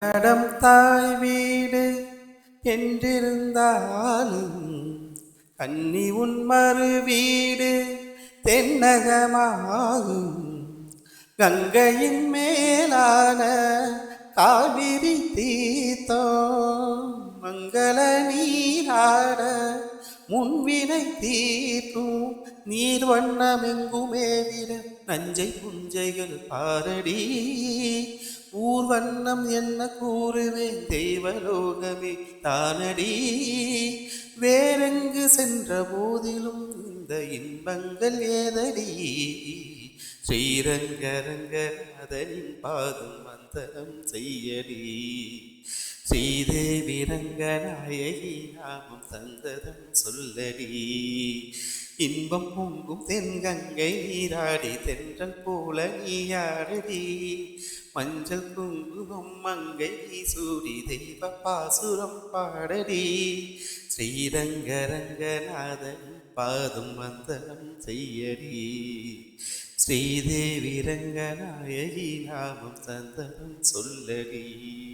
நடம் தாய் வீடு என்றிருந்தாலும் கன்னி உன் மறு வீடு தென்னகமாகும். கங்கையின் மேலான காவிரி தீர்த்தோ மங்கள நீராட முன்வினை தீர்க்கும். நீர் வண்ணமெங்குமே விட நஞ்சை புஞ்சைகள் பாரடி. ஊர்வண்ணம் என்ன கூறுவேன் தெய்வலோகமே தானடி. வேறெங்கு சென்ற போதிலும் இந்த இன்பங்கள் ஏதடி. ஸ்ரீரங்கரங்கநாதனின் பாதம் மந்தனம் செய்யடி. ஸ்ரீதேவி ரங்கநாயகி நாமம் சந்ததம் சொல்லடி. இன்பம் பொங்கும் தென்கங்கை நீராடி தென்றல் போல நீயாடடி. மஞ்சள் குங்குமம் மங்கை சூடி தெய்வ பாசுரம் பாடடி. ஸ்ரீரங்கரங்கநாதன் பாதம் வந்தனம் செய்யடி. ஸ்ரீதேவி ரங்கநாயகி நாமம் சந்தனம் சொல்லடி.